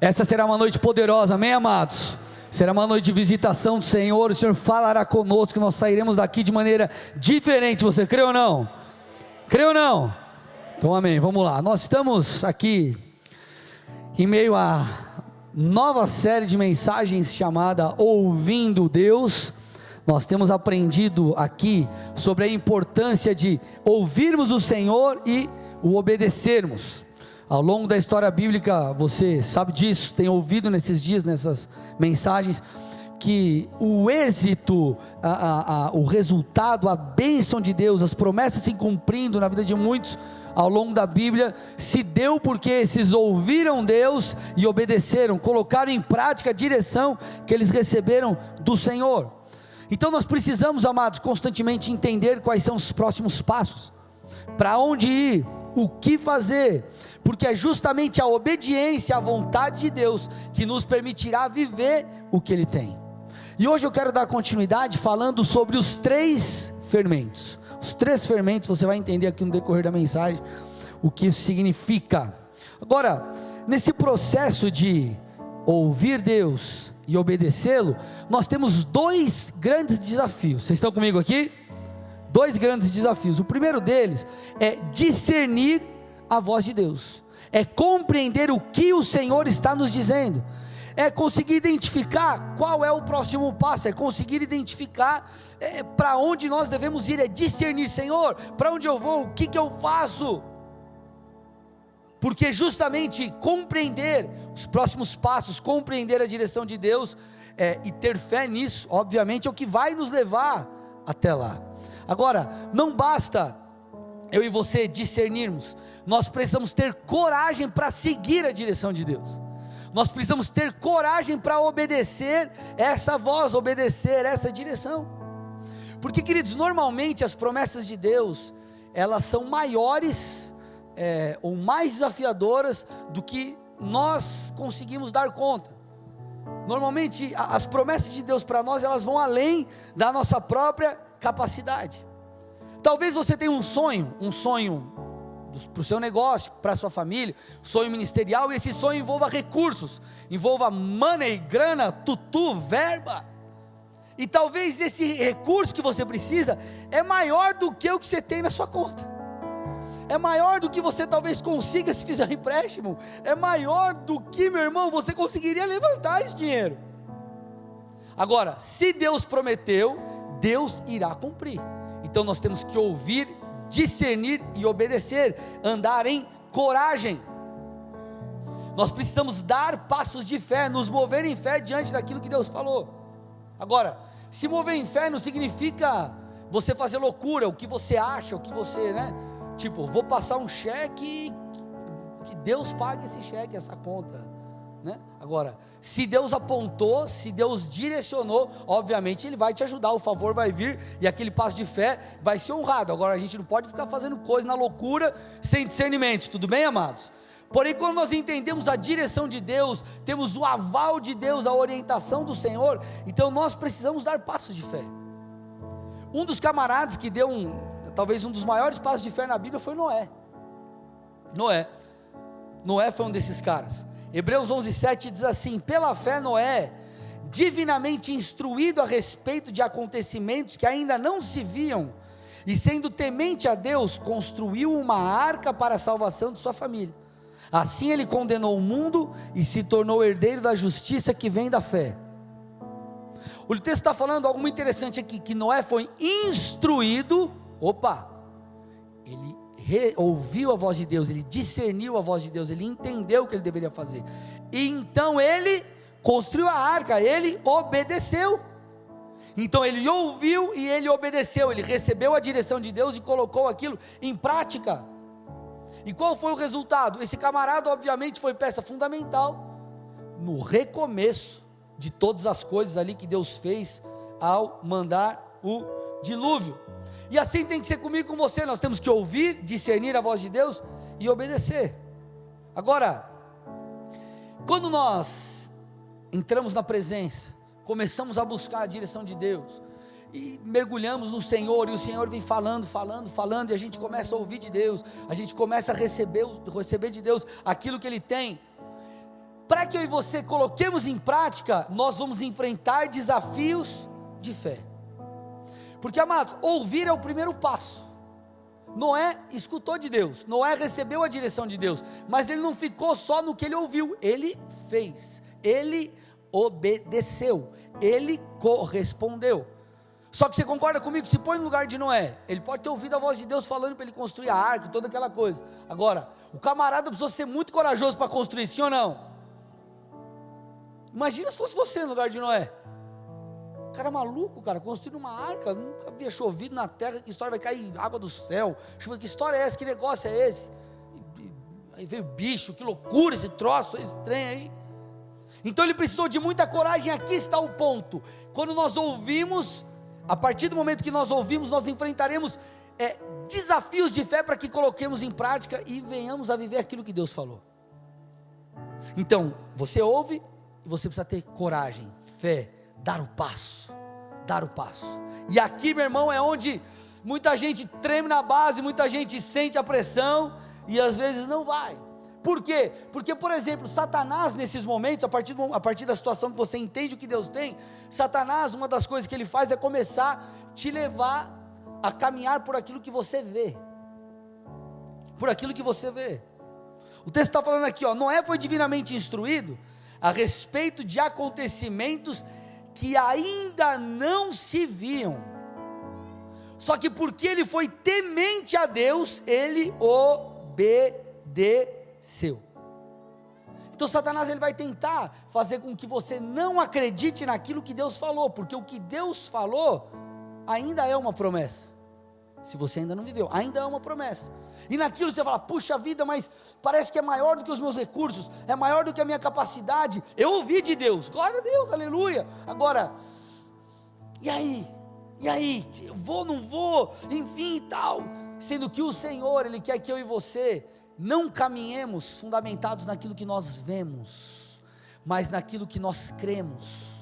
Essa será uma noite poderosa, amém, amados? Será uma noite de visitação do Senhor, o Senhor falará conosco, nós sairemos daqui de maneira diferente, você crê ou não? Crê ou não? Então amém, vamos lá, nós estamos aqui em meio a nova série de mensagens chamada Ouvindo Deus. Nós temos aprendido aqui sobre a importância de ouvirmos o Senhor e o obedecermos. Ao longo da história bíblica, você sabe disso, tem ouvido nesses dias, nessas mensagens, que o êxito, o resultado, a bênção de Deus, as promessas se cumprindo na vida de muitos ao longo da Bíblia, se deu porque esses ouviram Deus e obedeceram, colocaram em prática a direção que eles receberam do Senhor. Então nós precisamos, amados, constantemente entender quais são os próximos passos, para onde ir, o que fazer, porque é justamente a obediência à vontade de Deus que nos permitirá viver o que Ele tem. E hoje eu quero dar continuidade falando sobre os 3 fermentos. Os 3 fermentos, você vai entender aqui no decorrer da mensagem o que isso significa. Agora, nesse processo de ouvir Deus e obedecê-lo, nós temos 2 grandes desafios. Vocês estão comigo aqui? 2 grandes desafios. O primeiro deles é discernir a voz de Deus, é compreender o que o Senhor está nos dizendo, é conseguir identificar qual é o próximo passo, é conseguir identificar para onde nós devemos ir, é discernir, Senhor, para onde eu vou, o que eu faço, porque justamente compreender os próximos passos, compreender a direção de Deus, e ter fé nisso, obviamente é o que vai nos levar até lá. Agora, não basta eu e você discernirmos, nós precisamos ter coragem para seguir a direção de Deus, nós precisamos ter coragem para obedecer essa voz, obedecer essa direção, porque, queridos, normalmente as promessas de Deus, elas são maiores, ou mais desafiadoras do que nós conseguimos dar conta. Normalmente as promessas de Deus para nós, elas vão além da nossa própria capacidade. Talvez você tenha um sonho para o seu negócio, para a sua família, sonho ministerial, e esse sonho envolva recursos, envolva money, grana, tutu, verba, e talvez esse recurso que você precisa é maior do que o que você tem na sua conta, é maior do que você talvez consiga se fizer um empréstimo, é maior do que, meu irmão, você conseguiria levantar esse dinheiro. Agora, se Deus prometeu, Deus irá cumprir. Então nós temos que ouvir, discernir e obedecer, andar em coragem. Nós precisamos dar passos de fé, nos mover em fé diante daquilo que Deus falou. Agora, se mover em fé não significa você fazer loucura, o que você acha, o que você, tipo, vou passar um cheque, que Deus pague esse cheque, essa conta, Agora, se Deus apontou, se Deus direcionou, obviamente Ele vai te ajudar, o favor vai vir, e aquele passo de fé vai ser honrado. Agora a gente não pode ficar fazendo coisa na loucura, sem discernimento, tudo bem, amados? Porém, quando nós entendemos a direção de Deus, temos o aval de Deus, a orientação do Senhor, então nós precisamos dar passos de fé. Um dos camaradas que deu talvez um dos maiores passos de fé na Bíblia foi Noé. Noé foi um desses caras. Hebreus 11:7 diz assim: pela fé Noé, divinamente instruído a respeito de acontecimentos que ainda não se viam, e sendo temente a Deus, construiu uma arca para a salvação de sua família. Assim ele condenou o mundo e se tornou herdeiro da justiça que vem da fé. O texto está falando algo muito interessante aqui, que Noé foi instruído, ele ouviu a voz de Deus, ele discerniu a voz de Deus, ele entendeu o que ele deveria fazer, e então ele construiu a arca, ele obedeceu. Então ele ouviu e ele obedeceu, ele recebeu a direção de Deus e colocou aquilo em prática. E qual foi o resultado? Esse camarada obviamente foi peça fundamental no recomeço de todas as coisas ali que Deus fez ao mandar o dilúvio. E assim tem que ser comigo e com você, nós temos que ouvir, discernir a voz de Deus e obedecer. Agora, quando nós entramos na presença, começamos a buscar a direção de Deus, e mergulhamos no Senhor, e o Senhor vem falando, e a gente começa a ouvir de Deus, a gente começa a receber de Deus aquilo que Ele tem. para que eu e você coloquemos em prática, nós vamos enfrentar desafios de fé. Porque, amados, ouvir é o primeiro passo. Noé escutou de Deus, Noé recebeu a direção de Deus, mas ele não ficou só no que ele ouviu, ele fez, ele obedeceu, ele correspondeu. Só que você concorda comigo, se põe no lugar de Noé, ele pode ter ouvido a voz de Deus falando para ele construir a arca, toda aquela coisa. Agora, o camarada precisou ser muito corajoso para construir, sim ou não? Imagina se fosse você no lugar de Noé. Cara maluco, cara, construindo uma arca, nunca havia chovido na terra, que história, vai cair água do céu, chuva, que história é essa, que negócio é esse? Aí veio bicho, que loucura esse troço, esse trem aí. Então ele precisou de muita coragem. Aqui está o ponto, quando nós ouvimos, a partir do momento que nós ouvimos, nós enfrentaremos desafios de fé, para que coloquemos em prática e venhamos a viver aquilo que Deus falou. Então, você ouve, e você precisa ter coragem, fé, dar o passo, e aqui, meu irmão, é onde muita gente treme na base, muita gente sente a pressão, e às vezes não vai. Por quê? Porque, por exemplo, Satanás nesses momentos, a partir da situação que você entende o que Deus tem, Satanás, uma das coisas que ele faz é começar a te levar a caminhar por aquilo que você vê, o texto está falando aqui, Noé foi divinamente instruído a respeito de acontecimentos que ainda não se viam, só que porque ele foi temente a Deus, ele obedeceu. Então Satanás, ele vai tentar fazer com que você não acredite naquilo que Deus falou, porque o que Deus falou ainda é uma promessa. Se você ainda não viveu, ainda é uma promessa. E naquilo você fala, puxa vida, mas parece que é maior do que os meus recursos, é maior do que a minha capacidade. Eu ouvi de Deus, glória a Deus, aleluia. Agora, e aí? Eu vou, não vou, enfim e tal. Sendo que o Senhor, Ele quer que eu e você não caminhemos fundamentados naquilo que nós vemos, mas naquilo que nós cremos.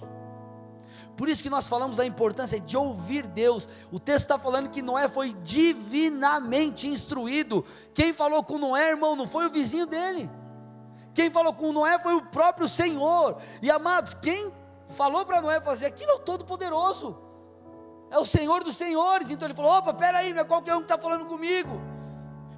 Por isso que nós falamos da importância de ouvir Deus. O texto está falando que Noé foi divinamente instruído. Quem falou com Noé, irmão, não foi o vizinho dele. Quem falou com Noé foi o próprio Senhor. E amados, quem falou para Noé fazer aquilo é o Todo-Poderoso, é o Senhor dos Senhores. Então ele falou, opa, peraí, não é qualquer um que está falando comigo,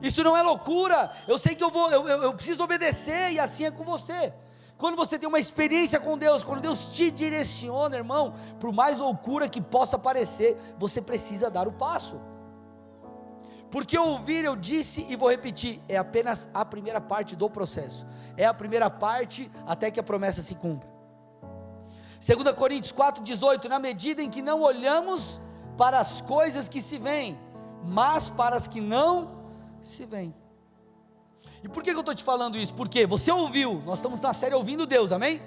isso não é loucura, eu sei que eu preciso obedecer, e assim é com você. Quando você tem uma experiência com Deus, quando Deus te direciona, irmão, por mais loucura que possa parecer, você precisa dar o passo. Porque ouvir, eu disse e vou repetir, é apenas a primeira parte do processo, é a primeira parte até que a promessa se cumpra. 2 Coríntios 4,18, na medida em que não olhamos para as coisas que se veem, mas para as que não se veem. E por que eu estou te falando isso? Porque você ouviu, nós estamos na série Ouvindo Deus, amém?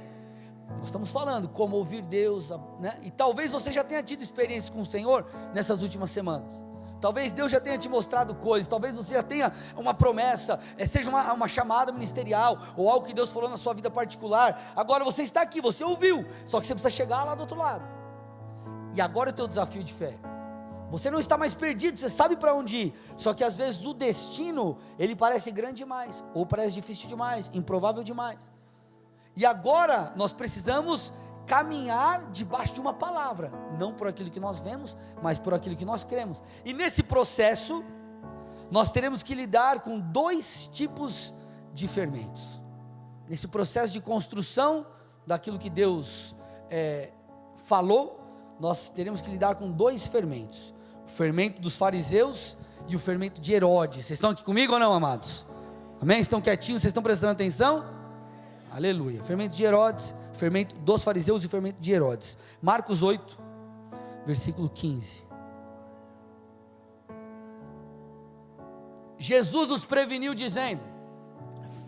Nós estamos falando como ouvir Deus, né? E talvez você já tenha tido experiência com o Senhor nessas últimas semanas. Talvez Deus já tenha te mostrado coisas, talvez você já tenha uma promessa, seja uma chamada ministerial, ou algo que Deus falou na sua vida particular. Agora você está aqui, você ouviu, só que você precisa chegar lá do outro lado. E agora é o teu desafio de fé. Você não está mais perdido, você sabe para onde ir, só que às vezes o destino, ele parece grande demais, ou parece difícil demais, improvável demais. E agora nós precisamos caminhar debaixo de uma palavra, não por aquilo que nós vemos, mas por aquilo que nós cremos. E nesse processo, nós teremos que lidar com dois tipos de fermentos. Nesse processo de construção daquilo que Deus falou, nós teremos que lidar com dois fermentos: o fermento dos fariseus e o fermento de Herodes. Vocês estão aqui comigo ou não, amados? Amém? Estão quietinhos? Vocês estão prestando atenção? Aleluia. Fermento de Herodes, fermento dos fariseus e o fermento de Herodes. Marcos 8, versículo 15. Jesus os preveniu dizendo: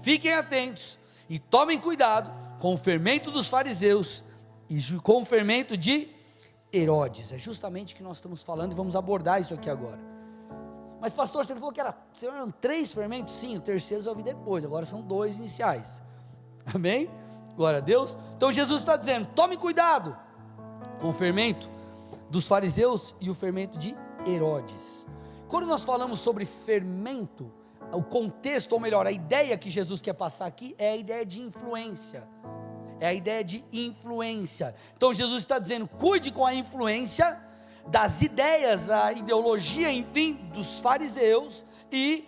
fiquem atentos e tomem cuidado com o fermento dos fariseus e com o fermento de Herodes. É justamente o que nós estamos falando e vamos abordar isso aqui agora. Mas pastor, você falou que eram 3 fermentos? Sim, o terceiro eu vi depois, agora são 2 iniciais. Amém? Glória a Deus. Então Jesus está dizendo: tome cuidado com o fermento dos fariseus e o fermento de Herodes. Quando nós falamos sobre fermento, o contexto, ou melhor, a ideia que Jesus quer passar aqui é a ideia de influência. É a ideia de influência. Então Jesus está dizendo: cuide com a influência das ideias, a ideologia, enfim, dos fariseus e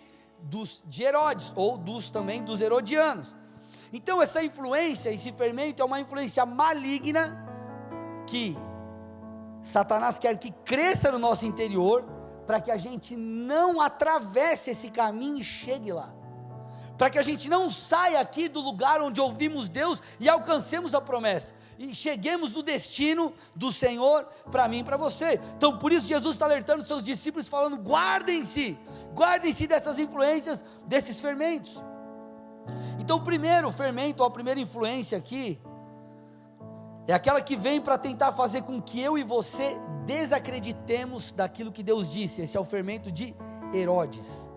de Herodes, ou também dos herodianos. Então essa influência, esse fermento é uma influência maligna, que Satanás quer que cresça no nosso interior, para que a gente não atravesse esse caminho e chegue lá, para que a gente não saia aqui do lugar onde ouvimos Deus e alcancemos a promessa, e cheguemos no destino do Senhor, para mim e para você. Então por isso Jesus está alertando seus discípulos, falando: guardem-se dessas influências, desses fermentos. Então o primeiro fermento, a primeira influência aqui, é aquela que vem para tentar fazer com que eu e você desacreditemos daquilo que Deus disse. Esse é o fermento de Herodes.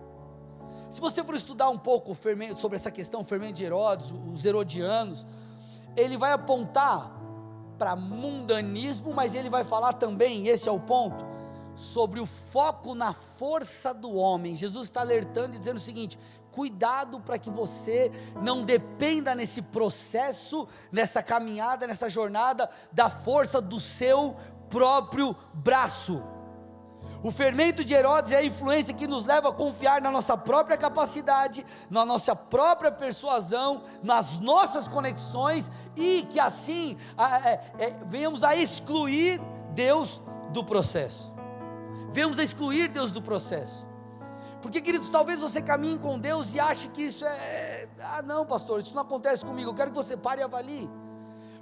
Se você for estudar um pouco sobre essa questão, o fermento de Herodes, os herodianos, ele vai apontar para mundanismo, mas ele vai falar também, esse é o ponto, sobre o foco na força do homem. Jesus está alertando e dizendo o seguinte: cuidado para que você não dependa nesse processo, nessa caminhada, nessa jornada, da força do seu próprio braço. O fermento de Herodes é a influência que nos leva a confiar na nossa própria capacidade, na nossa própria persuasão, nas nossas conexões, e que assim venhamos a excluir Deus do processo. Venhamos a excluir Deus do processo. Porque, queridos, talvez você caminhe com Deus e ache que isso não, pastor, isso não acontece comigo. Eu quero que você pare e avalie,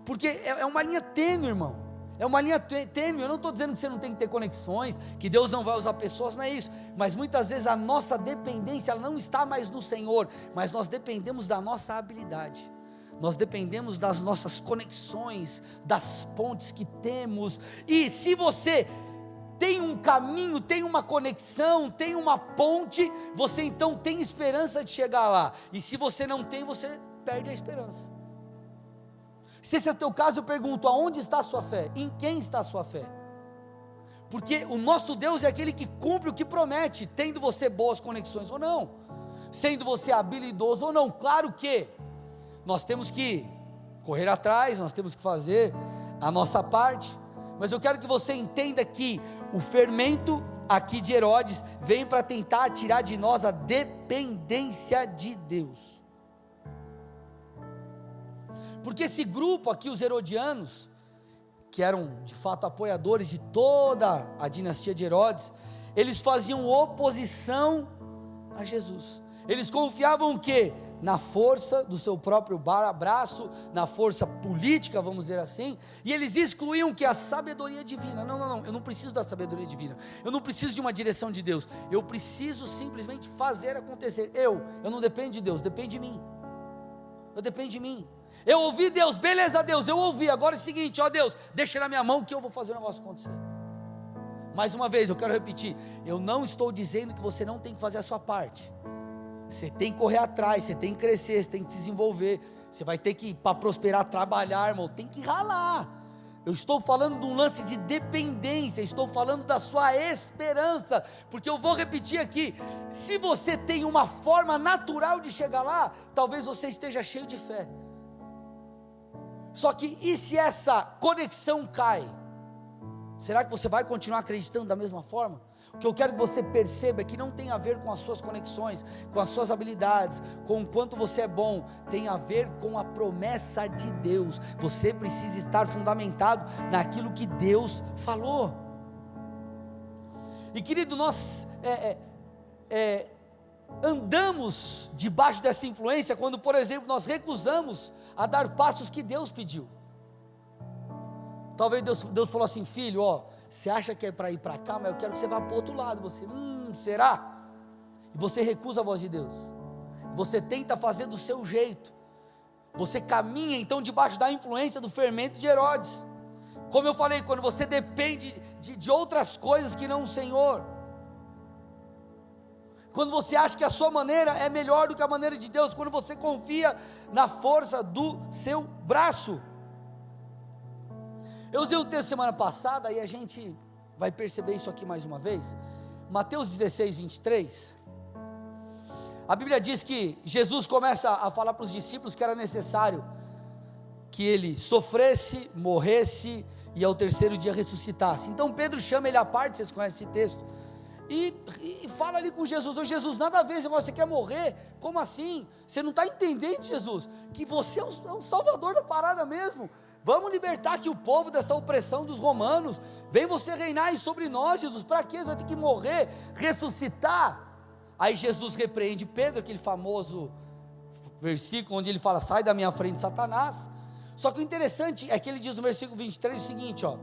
porque é uma linha tênue, irmão. É uma linha tênue. Eu não estou dizendo que você não tem que ter conexões, que Deus não vai usar pessoas, não é isso. Mas muitas vezes a nossa dependência, ela não está mais no Senhor, mas nós dependemos da nossa habilidade. Nós dependemos das nossas conexões, das pontes que temos. E se você tem um caminho, tem uma conexão, tem uma ponte, você então tem esperança de chegar lá. E se você não tem, você perde a esperança. Se esse é o teu caso, eu pergunto: aonde está a sua fé? Em quem está a sua fé? Porque o nosso Deus é aquele que cumpre o que promete, tendo você boas conexões ou não, sendo você habilidoso ou não. Claro que nós temos que correr atrás, nós temos que fazer a nossa parte, mas eu quero que você entenda que o fermento aqui de Herodes vem para tentar tirar de nós a dependência de Deus. Porque esse grupo aqui, os herodianos, que eram de fato apoiadores de toda a dinastia de Herodes, eles faziam oposição a Jesus. Eles confiavam o quê? Na força do seu próprio braço, na força política, vamos dizer assim, e eles excluíam que a sabedoria divina. Não, eu não preciso da sabedoria divina, eu não preciso de uma direção de Deus, eu preciso simplesmente fazer acontecer. Eu não dependo de Deus, depende de mim. Eu dependo de mim. Eu ouvi Deus, beleza Deus, eu ouvi, agora é o seguinte, ó Deus, deixa na minha mão que eu vou fazer o negócio acontecer. Mais uma vez, eu quero repetir, eu não estou dizendo que você não tem que fazer a sua parte. Você tem que correr atrás, você tem que crescer, você tem que se desenvolver, você vai ter que, para prosperar, trabalhar, irmão, tem que ralar. Eu estou falando de um lance de dependência, estou falando da sua esperança, porque eu vou repetir aqui, se você tem uma forma natural de chegar lá, talvez você esteja cheio de fé. Só que e se essa conexão cai? Será que você vai continuar acreditando da mesma forma? O que eu quero que você perceba é que não tem a ver com as suas conexões, com as suas habilidades, com o quanto você é bom, tem a ver com a promessa de Deus. Você precisa estar fundamentado naquilo que Deus falou. E querido, nós andamos debaixo dessa influência quando, por exemplo, nós recusamos a dar passos que Deus pediu. Talvez Deus falou assim: filho, você acha que é para ir para cá, mas eu quero que você vá para o outro lado. Você, será? E você recusa a voz de Deus, você tenta fazer do seu jeito, você caminha então debaixo da influência do fermento de Herodes. Como eu falei, quando você depende de outras coisas que não o Senhor, quando você acha que a sua maneira é melhor do que a maneira de Deus, quando você confia na força do seu braço. Eu usei um texto semana passada, e a gente vai perceber isso aqui mais uma vez, Mateus 16, 23, A Bíblia diz que Jesus começa a falar para os discípulos que era necessário que ele sofresse, morresse e ao terceiro dia ressuscitasse. Então Pedro chama ele à parte, vocês conhecem esse texto, e fala ali com Jesus: ô Jesus, nada a ver, você quer morrer? Como assim? Você não está entendendo, Jesus, que você é o salvador da parada mesmo. Vamos libertar aqui o povo dessa opressão dos romanos. Vem você reinar aí sobre nós, Jesus. Para quê? Você vai ter que morrer, ressuscitar. Aí Jesus repreende Pedro, aquele famoso versículo onde ele fala: sai da minha frente, Satanás. Só que o interessante é que ele diz no versículo 23 o seguinte, ó: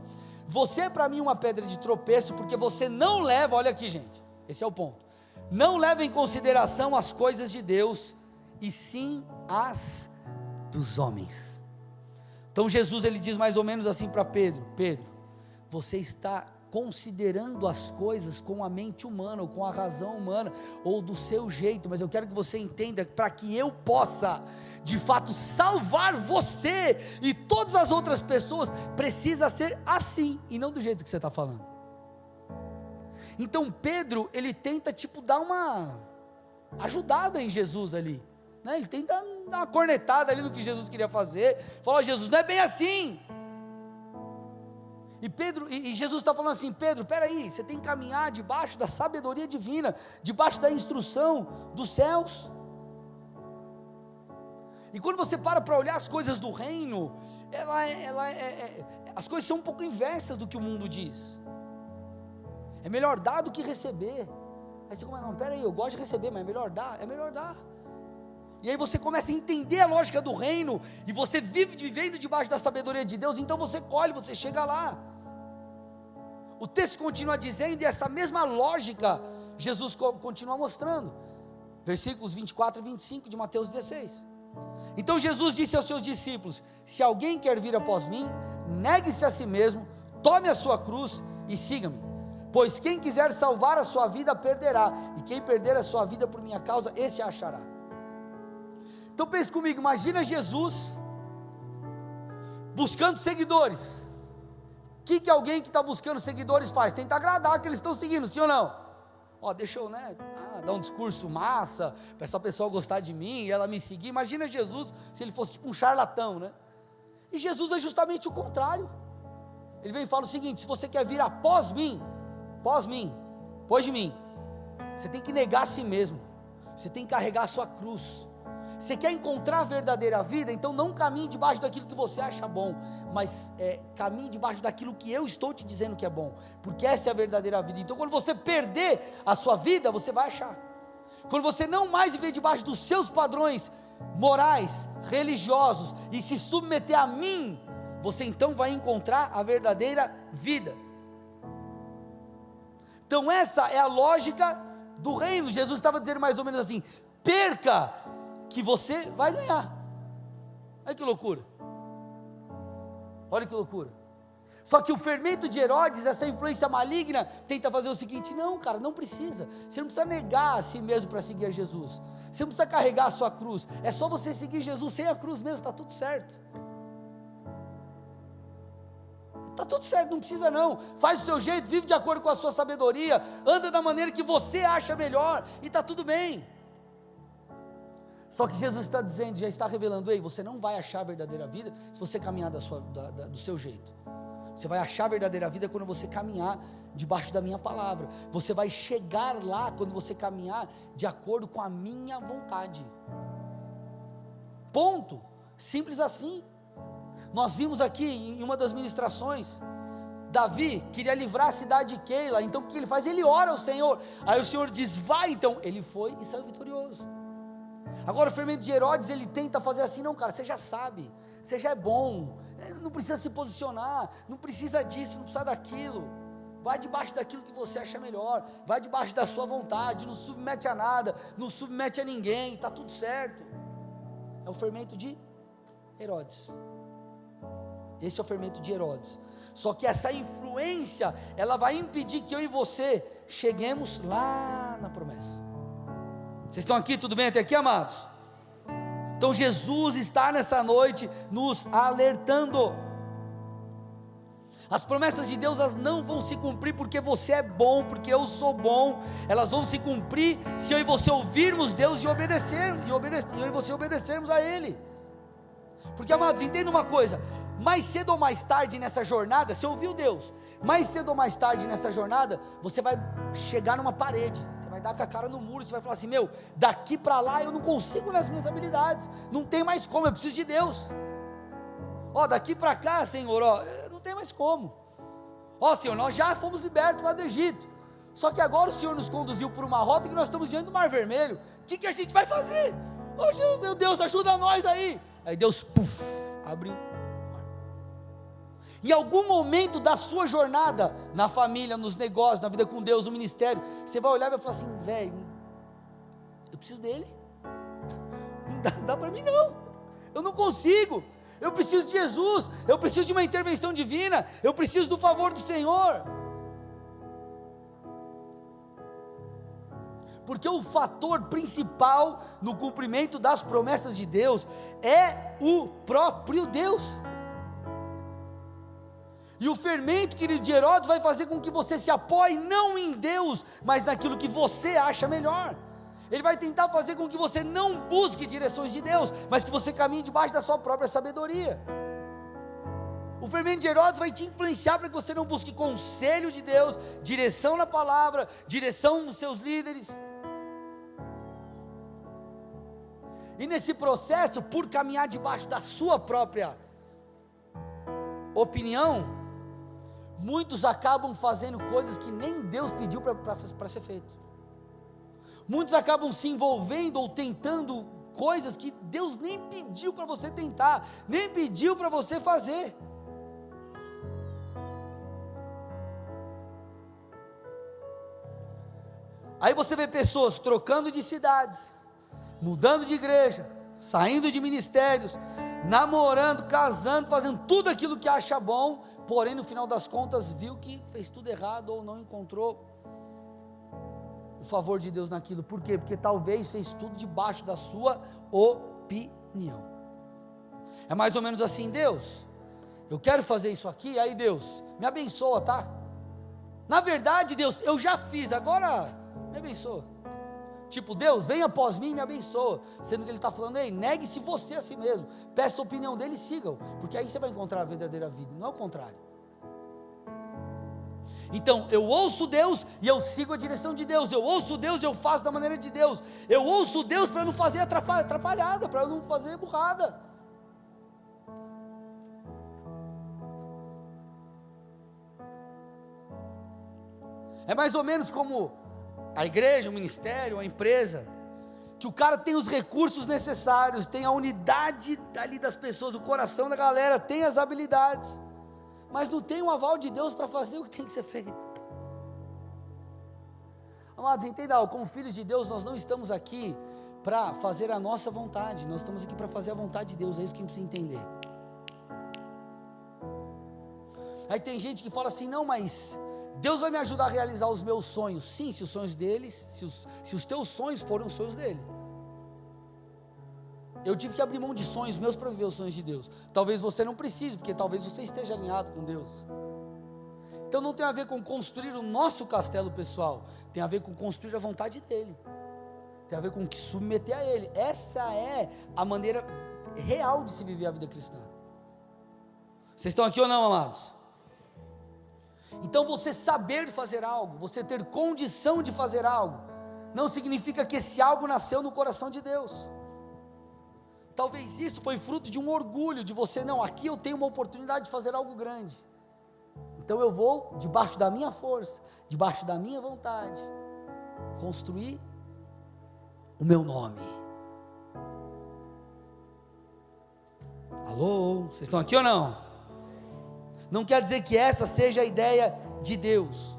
você é para mim uma pedra de tropeço, porque você não leva, olha aqui gente, esse é o ponto, não leva em consideração as coisas de Deus, e sim as dos homens. Então Jesus, ele diz mais ou menos assim para Pedro: Pedro, você está considerando as coisas com a mente humana, ou com a razão humana, ou do seu jeito, mas eu quero que você entenda, para que eu possa, de fato, salvar você e todas as outras pessoas, precisa ser assim, e não do jeito que você está falando. Então Pedro, ele tenta dar uma ajudada em Jesus ali, né? Ele tenta dar uma cornetada ali no que Jesus queria fazer, fala: Jesus, não é bem assim. E Jesus está falando assim: Pedro, peraí, você tem que caminhar debaixo da sabedoria divina, debaixo da instrução dos céus. E quando você para olhar as coisas do reino, as coisas são um pouco inversas do que o mundo diz. É melhor dar do que receber. Aí você começa: não, peraí, eu gosto de receber, mas é melhor dar. E aí você começa a entender a lógica do reino, e você vive vivendo debaixo da sabedoria de Deus, então você colhe, você chega lá. O texto continua dizendo, e essa mesma lógica Jesus continua mostrando, versículos 24 e 25 de Mateus 16. Então Jesus disse aos seus discípulos: se alguém quer vir após mim, negue-se a si mesmo, tome a sua cruz e siga-me, pois quem quiser salvar a sua vida perderá, e quem perder a sua vida por minha causa, esse a achará. Então pense comigo, imagina Jesus buscando seguidores. O que alguém que está buscando seguidores faz? Tenta agradar que eles estão seguindo, sim ou não? Deixa eu dar um discurso massa, para essa pessoa gostar de mim, e ela me seguir. Imagina Jesus, se ele fosse tipo um charlatão, né? E Jesus é justamente o contrário. Ele vem e fala o seguinte: se você quer vir após mim, depois de mim, você tem que negar a si mesmo, você tem que carregar a sua cruz. Você quer encontrar a verdadeira vida? Então não caminhe debaixo daquilo que você acha bom, mas caminhe debaixo daquilo que eu estou te dizendo que é bom, porque essa é a verdadeira vida. Então quando você perder a sua vida, você vai achar. Quando você não mais viver debaixo dos seus padrões morais, religiosos, e se submeter a mim, você então vai encontrar a verdadeira vida. Então essa é a lógica do reino. Jesus estava dizendo mais ou menos assim: perca, que você vai ganhar. Olha que loucura. Olha que loucura. Só que o fermento de Herodes, essa influência maligna, tenta fazer o seguinte: não, cara, não precisa. Você não precisa negar a si mesmo para seguir a Jesus. Você não precisa carregar a sua cruz. É só você seguir Jesus sem a cruz mesmo, está tudo certo. Está tudo certo, não precisa não. Faz o seu jeito, vive de acordo com a sua sabedoria, anda da maneira que você acha melhor, e está tudo bem. Só que Jesus está dizendo, já está revelando: ei, você não vai achar a verdadeira vida se você caminhar do seu jeito. Você vai achar a verdadeira vida quando você caminhar debaixo da minha palavra. Você vai chegar lá quando você caminhar de acordo com a minha vontade. Ponto. Simples assim. Nós vimos aqui em uma das ministrações, Davi queria livrar a cidade de Keila. Então o que ele faz? Ele ora ao Senhor. Aí o Senhor diz: vai. Então ele foi e saiu vitorioso. Agora o fermento de Herodes, ele tenta fazer assim: não, cara, você já sabe, você já é bom, não precisa se posicionar, não precisa disso, não precisa daquilo, vai debaixo daquilo que você acha melhor, vai debaixo da sua vontade, não submete a nada, não submete a ninguém, está tudo certo. É o fermento de Herodes. Esse é o fermento de Herodes. Só que essa influência, ela vai impedir que eu e você cheguemos lá na promessa. Vocês estão aqui, tudo bem até aqui, amados? Então Jesus está nessa noite nos alertando. As promessas de Deus, elas não vão se cumprir porque você é bom, porque eu sou bom. Elas vão se cumprir se eu e você ouvirmos Deus e eu e você obedecermos a Ele. Porque, amados, entenda uma coisa: mais cedo ou mais tarde nessa jornada, você ouviu Deus, mais cedo ou mais tarde nessa jornada, você vai chegar numa parede, você vai dar com a cara no muro, você vai falar assim: meu, daqui para lá eu não consigo nas minhas habilidades, não tem mais como, eu preciso de Deus. Ó, daqui para cá, Senhor, ó, não tem mais como. Ó, Senhor, nós já fomos libertos lá do Egito, só que agora o Senhor nos conduziu por uma rota que nós estamos diante do Mar Vermelho. O que a gente vai fazer? Hoje, meu Deus, ajuda nós aí. Aí Deus, puf, abriu. Em algum momento da sua jornada, na família, nos negócios, na vida com Deus, no ministério, você vai olhar e vai falar assim: velho, eu preciso dele, não dá para mim não, eu não consigo, eu preciso de Jesus, eu preciso de uma intervenção divina, eu preciso do favor do Senhor. Porque o fator principal no cumprimento das promessas de Deus é o próprio Deus. E o fermento, querido, de Herodes vai fazer com que você se apoie não em Deus, mas naquilo que você acha melhor. Ele vai tentar fazer com que você não busque direções de Deus, mas que você caminhe debaixo da sua própria sabedoria. O fermento de Herodes vai te influenciar para que você não busque conselho de Deus, direção na palavra, direção nos seus líderes. E nesse processo, por caminhar debaixo da sua própria opinião, muitos acabam fazendo coisas que nem Deus pediu para ser feito. Muitos acabam se envolvendo ou tentando coisas que Deus nem pediu para você tentar, nem pediu para você fazer. Aí você vê pessoas trocando de cidades, mudando de igreja, saindo de ministérios, namorando, casando, fazendo tudo aquilo que acha bom, porém no final das contas viu que fez tudo errado ou não encontrou o favor de Deus naquilo. Por quê? Porque talvez fez tudo debaixo da sua opinião. É mais ou menos assim: Deus, eu quero fazer isso aqui, aí Deus, me abençoa, tá? Na verdade, Deus, eu já fiz, agora me abençoa. Tipo, Deus, venha após mim e me abençoa. Sendo que Ele está falando: ei, negue-se você a si mesmo, peça a opinião dele e siga-o, porque aí você vai encontrar a verdadeira vida, não é o contrário. Então, eu ouço Deus e eu sigo a direção de Deus. Eu ouço Deus e eu faço da maneira de Deus. Eu ouço Deus para não fazer atrapalhada, para não fazer burrada. É mais ou menos como a igreja, o ministério, a empresa, que o cara tem os recursos necessários, tem a unidade ali das pessoas, o coração da galera, tem as habilidades, mas não tem um aval de Deus para fazer o que tem que ser feito. Amados, entenda, como filhos de Deus, nós não estamos aqui para fazer a nossa vontade, nós estamos aqui para fazer a vontade de Deus, é isso que a gente precisa entender. Aí tem gente que fala assim: não, mas Deus vai me ajudar a realizar os meus sonhos. Sim, se os sonhos deles, se os teus sonhos forem os sonhos dele. Eu tive que abrir mão de sonhos meus para viver os sonhos de Deus. Talvez você não precise, porque talvez você esteja alinhado com Deus. Então não tem a ver com construir o nosso castelo pessoal, tem a ver com construir a vontade dele, tem a ver com se submeter a ele. Essa é a maneira real de se viver a vida cristã. Vocês estão aqui ou não, amados? Então você saber fazer algo, você ter condição de fazer algo, não significa que esse algo nasceu no coração de Deus. Talvez isso foi fruto de um orgulho, de você: não, aqui eu tenho uma oportunidade de fazer algo grande, então eu vou, debaixo da minha força, debaixo da minha vontade, construir o meu nome. Alô, vocês estão aqui ou não? Não quer dizer que essa seja a ideia de Deus,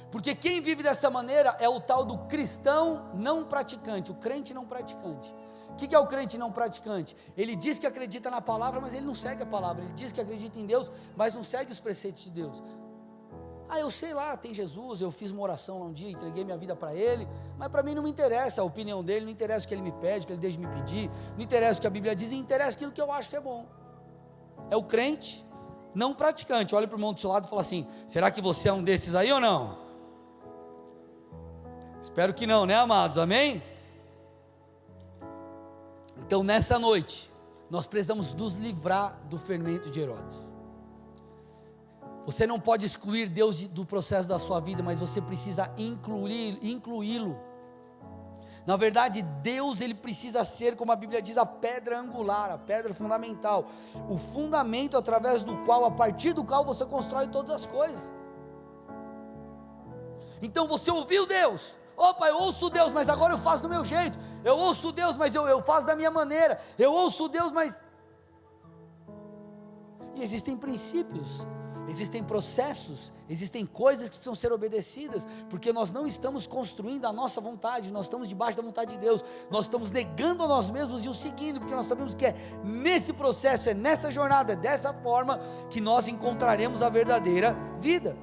porque quem vive dessa maneira é o tal do cristão não praticante, o crente não praticante. O que é o crente não praticante? Ele diz que acredita na palavra, mas ele não segue a palavra. Ele diz que acredita em Deus, mas não segue os preceitos de Deus. Ah, eu sei lá, tem Jesus, eu fiz uma oração lá um dia, entreguei minha vida para Ele, mas para mim não me interessa a opinião dele, não interessa o que Ele me pede, o que Ele deixa de me pedir, não interessa o que a Bíblia diz, não interessa aquilo que eu acho que é bom. É o crente não praticante. Olha para o irmão do seu lado e fala assim: será que você é um desses aí ou não? Espero que não, né, amados? Amém? Então nessa noite nós precisamos nos livrar do fermento de Herodes. Você não pode excluir Deus do processo da sua vida, mas você precisa incluí-lo. Na verdade, Deus, ele precisa ser, como a Bíblia diz, a pedra angular, a pedra fundamental, o fundamento através do qual, a partir do qual você constrói todas as coisas. Então você ouviu Deus, opa, eu ouço Deus, mas agora eu faço do meu jeito. Eu ouço Deus, mas eu faço da minha maneira. Eu ouço Deus, mas... E existem princípios, existem processos, existem coisas que precisam ser obedecidas, porque nós não estamos construindo a nossa vontade, nós estamos debaixo da vontade de Deus, nós estamos negando a nós mesmos e o seguindo, porque nós sabemos que é nesse processo, é nessa jornada, é dessa forma que nós encontraremos a verdadeira vida.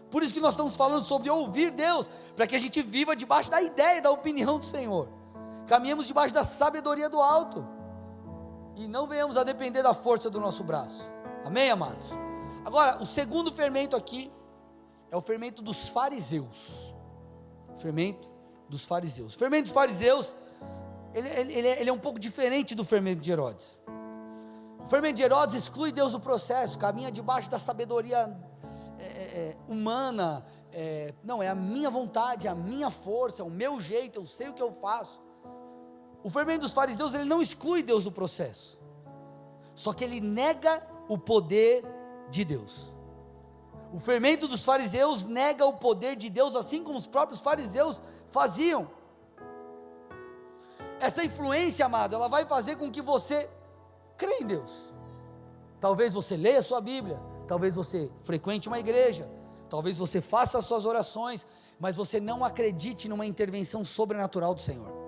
Por isso que nós estamos falando sobre ouvir Deus, para que a gente viva debaixo da ideia, da opinião do Senhor, caminhemos debaixo da sabedoria do alto, e não venhamos a depender da força do nosso braço. Amém, amados? Agora, o segundo fermento aqui é o fermento dos fariseus. O fermento dos fariseus. O fermento dos fariseus, ele é um pouco diferente do fermento de Herodes. O fermento de Herodes exclui Deus do processo, caminha debaixo da sabedoria humana. Não, é a minha vontade, a minha força, o meu jeito, eu sei o que eu faço. O fermento dos fariseus, ele não exclui Deus do processo, só que ele nega o poder de Deus. O fermento dos fariseus nega o poder de Deus, assim como os próprios fariseus faziam. Essa influência, amado, ela vai fazer com que você crê em Deus. Talvez você leia a sua Bíblia, talvez você frequente uma igreja, talvez você faça as suas orações, mas você não acredite numa intervenção sobrenatural do Senhor.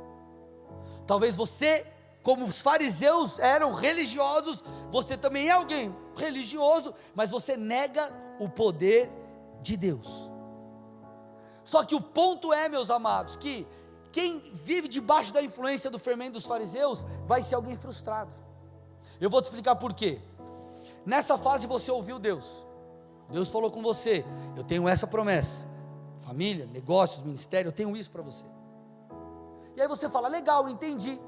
Talvez você, como os fariseus eram religiosos, você também é alguém religioso, mas você nega o poder de Deus. Só que o ponto é, meus amados, que quem vive debaixo da influência do fermento dos fariseus, vai ser alguém frustrado. Eu vou te explicar por quê. Nessa fase você ouviu Deus, Deus falou com você: eu tenho essa promessa, família, negócios, ministério, eu tenho isso para você. E aí você fala: legal, entendi.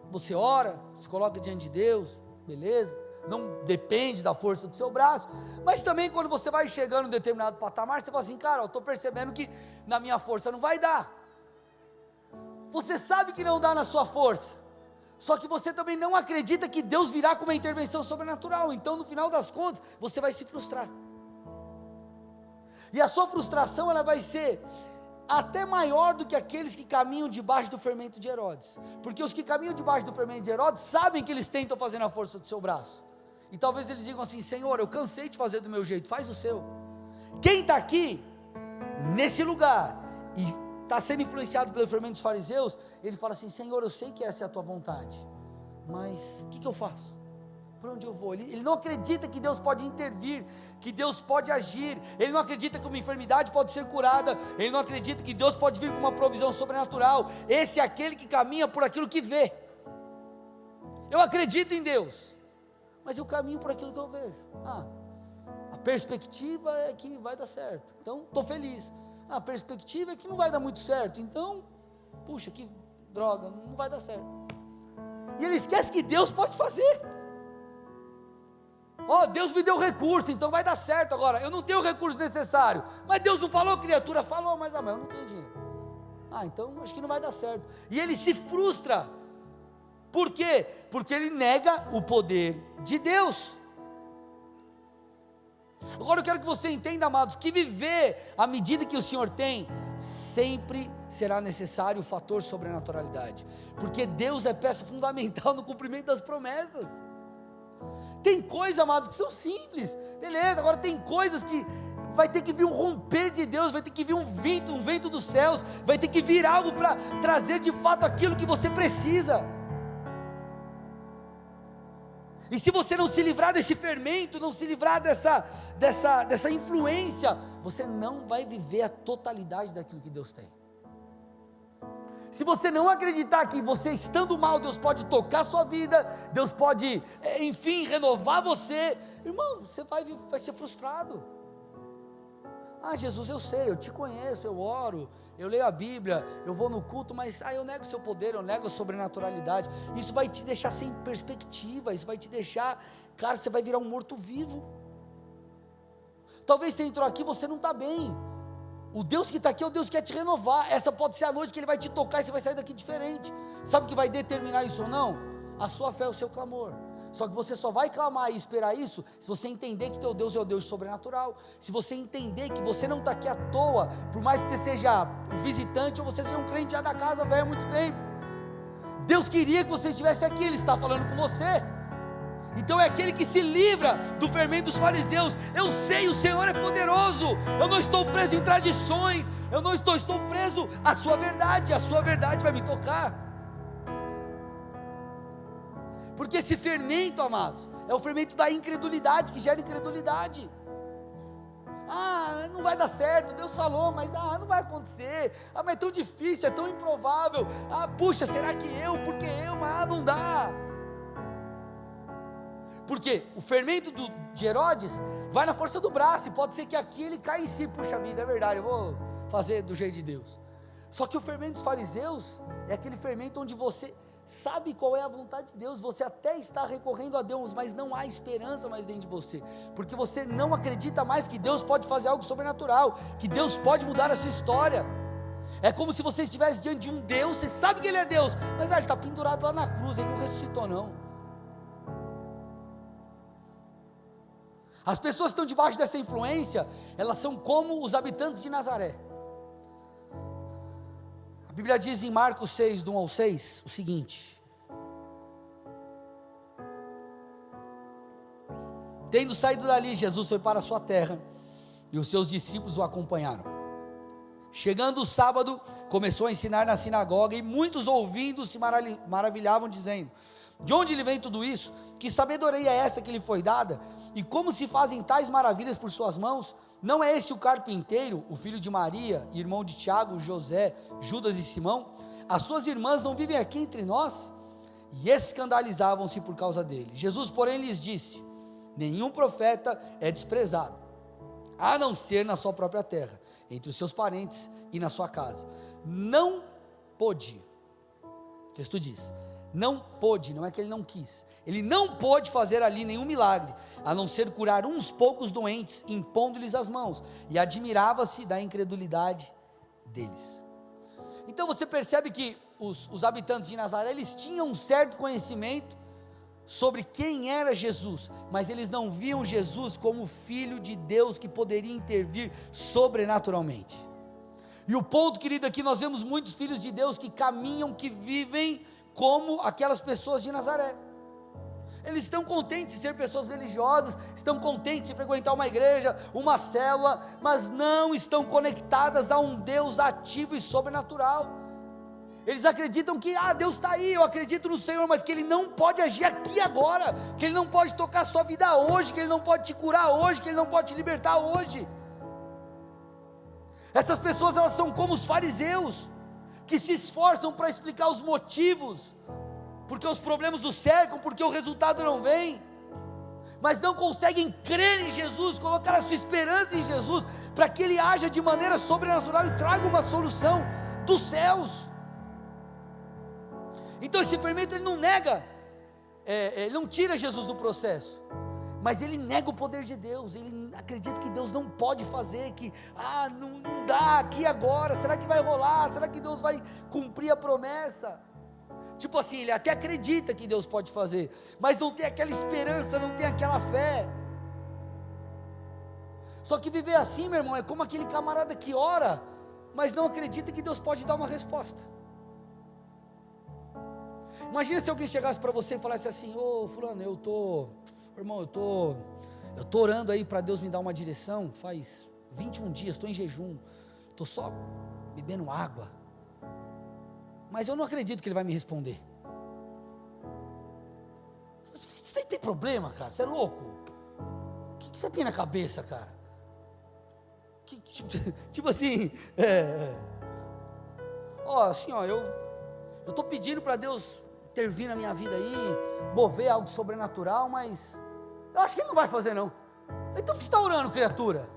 Você ora, se coloca diante de Deus, beleza, não depende da força do seu braço, mas também quando você vai chegando em um determinado patamar, você fala assim: cara, eu estou percebendo que na minha força não vai dar. Você sabe que não dá na sua força, só que você também não acredita que Deus virá com uma intervenção sobrenatural, então no final das contas, você vai se frustrar, e a sua frustração ela vai ser até maior do que aqueles que caminham debaixo do fermento de Herodes, porque os que caminham debaixo do fermento de Herodes, sabem que eles tentam fazer na força do seu braço, e talvez eles digam assim: Senhor, eu cansei de fazer do meu jeito, faz o seu. Quem está aqui, nesse lugar, e está sendo influenciado pelo fermento dos fariseus, ele fala assim: Senhor, eu sei que essa é a tua vontade, mas o que eu faço? Para onde eu vou? Ele não acredita que Deus pode intervir, que Deus pode agir, ele não acredita que uma enfermidade pode ser curada, ele não acredita que Deus pode vir com uma provisão sobrenatural. Esse é aquele que caminha por aquilo que vê. Eu acredito em Deus, mas eu caminho por aquilo que eu vejo. A perspectiva é que vai dar certo, então estou feliz. A perspectiva é que não vai dar muito certo, então, puxa, que droga, não vai dar certo. E ele esquece que Deus pode fazer. Deus me deu recurso, então vai dar certo. Agora, eu não tenho o recurso necessário, mas Deus não falou, criatura? Falou, mas eu não tenho dinheiro. Então acho que não vai dar certo. E ele se frustra. Por quê? Porque ele nega o poder de Deus. Agora eu quero que você entenda, amados, que viver à medida que o Senhor tem, sempre será necessário o fator sobrenaturalidade, porque Deus é peça fundamental no cumprimento das promessas. Tem coisas, amados, que são simples, beleza, agora tem coisas que vai ter que vir um romper de Deus, vai ter que vir um vento dos céus, vai ter que vir algo para trazer de fato aquilo que você precisa. E se você não se livrar desse fermento, não se livrar dessa influência, você não vai viver a totalidade daquilo que Deus tem. Se você não acreditar que você estando mal, Deus pode tocar a sua vida, Deus pode, enfim, renovar você, irmão, você vai ser frustrado. Ah, Jesus, eu sei, eu te conheço, eu oro, eu leio a Bíblia, eu vou no culto, mas eu nego o seu poder, eu nego a sobrenaturalidade. Isso vai te deixar sem perspectiva, isso vai te deixar, cara, você vai virar um morto-vivo. Talvez você entrou aqui e você não está bem. O Deus que está aqui é o Deus que quer te renovar. Essa pode ser a noite que Ele vai te tocar e você vai sair daqui diferente. Sabe o que vai determinar isso ou não? A sua fé, o seu clamor. Só que você só vai clamar e esperar isso se você entender que teu Deus é o Deus sobrenatural. Se você entender que você não está aqui à toa, por mais que você seja um visitante ou você seja um crente já da casa velho há muito tempo. Deus queria que você estivesse aqui, Ele está falando com você. Então é aquele que se livra do fermento dos fariseus. Eu sei, o Senhor é poderoso. Eu não estou preso em tradições. Eu não estou preso à sua verdade. A sua verdade vai me tocar. Porque esse fermento, amados, é o fermento da incredulidade, que gera incredulidade. Ah, não vai dar certo, Deus falou, mas não vai acontecer. Ah, mas é tão difícil, é tão improvável. Ah, puxa, será que eu? Porque eu? Mas não dá. Porque o fermento de Herodes vai na força do braço, e pode ser que aqui ele caia em si. Puxa vida, é verdade, eu vou fazer do jeito de Deus. Só que o fermento dos fariseus é aquele fermento onde você sabe qual é a vontade de Deus, você até está recorrendo a Deus, mas não há esperança mais dentro de você, porque você não acredita mais que Deus pode fazer algo sobrenatural, que Deus pode mudar a sua história. É como se você estivesse diante de um Deus, você sabe que Ele é Deus, mas Ele está pendurado lá na cruz, Ele não ressuscitou não. As pessoas que estão debaixo dessa influência, elas são como os habitantes de Nazaré. A Bíblia diz em Marcos 6, do 1 ao 6, o seguinte: tendo saído dali, Jesus foi para a sua terra, e os seus discípulos o acompanharam. Chegando o sábado, começou a ensinar na sinagoga, e muitos ouvindo se maravilhavam, dizendo: de onde lhe vem tudo isso? Que sabedoria é essa que lhe foi dada? E como se fazem tais maravilhas por suas mãos? Não é esse o carpinteiro, o filho de Maria, irmão de Tiago, José, Judas e Simão? As suas irmãs não vivem aqui entre nós? E escandalizavam-se por causa dele. Jesus, porém, lhes disse: nenhum profeta é desprezado, a não ser na sua própria terra, entre os seus parentes e na sua casa. Não pôde, o texto diz, não pôde, não é que ele não quis, ele não pôde fazer ali nenhum milagre, a não ser curar uns poucos doentes, impondo-lhes as mãos, e admirava-se da incredulidade deles. Então você percebe que os habitantes de Nazaré, eles tinham um certo conhecimento sobre quem era Jesus, mas eles não viam Jesus como Filho de Deus que poderia intervir sobrenaturalmente. E o ponto, querido, aqui nós vemos muitos filhos de Deus que caminham, que vivem como aquelas pessoas de Nazaré. Eles estão contentes de ser pessoas religiosas, estão contentes de frequentar uma igreja, uma célula, mas não estão conectadas a um Deus ativo e sobrenatural. Eles acreditam que, Deus está aí, eu acredito no Senhor, mas que Ele não pode agir aqui agora, que Ele não pode tocar a sua vida hoje, que Ele não pode te curar hoje, que Ele não pode te libertar hoje. Essas pessoas, elas são como os fariseus, que se esforçam para explicar os motivos, porque os problemas os cercam, porque o resultado não vem, mas não conseguem crer em Jesus, colocar a sua esperança em Jesus, para que Ele haja de maneira sobrenatural e traga uma solução dos céus. Então esse fermento, ele não nega, ele não tira Jesus do processo, mas ele nega o poder de Deus, ele acredita que Deus não pode fazer, que não dá aqui agora, será que vai rolar, será que Deus vai cumprir a promessa? Tipo assim, ele até acredita que Deus pode fazer, mas não tem aquela esperança, não tem aquela fé. Só que viver assim, meu irmão, é como aquele camarada que ora, mas não acredita que Deus pode dar uma resposta. Imagina se alguém chegasse para você e falasse assim: fulano, eu tô orando aí para Deus me dar uma direção, faz 21 dias, estou em jejum, estou só bebendo água, mas eu não acredito que Ele vai me responder. Você tem problema, cara? Você é louco? O que você tem na cabeça, cara? Tipo assim, assim, Eu estou pedindo para Deus intervir na minha vida aí, mover algo sobrenatural, mas eu acho que Ele não vai fazer não. Então o que você está orando, criatura?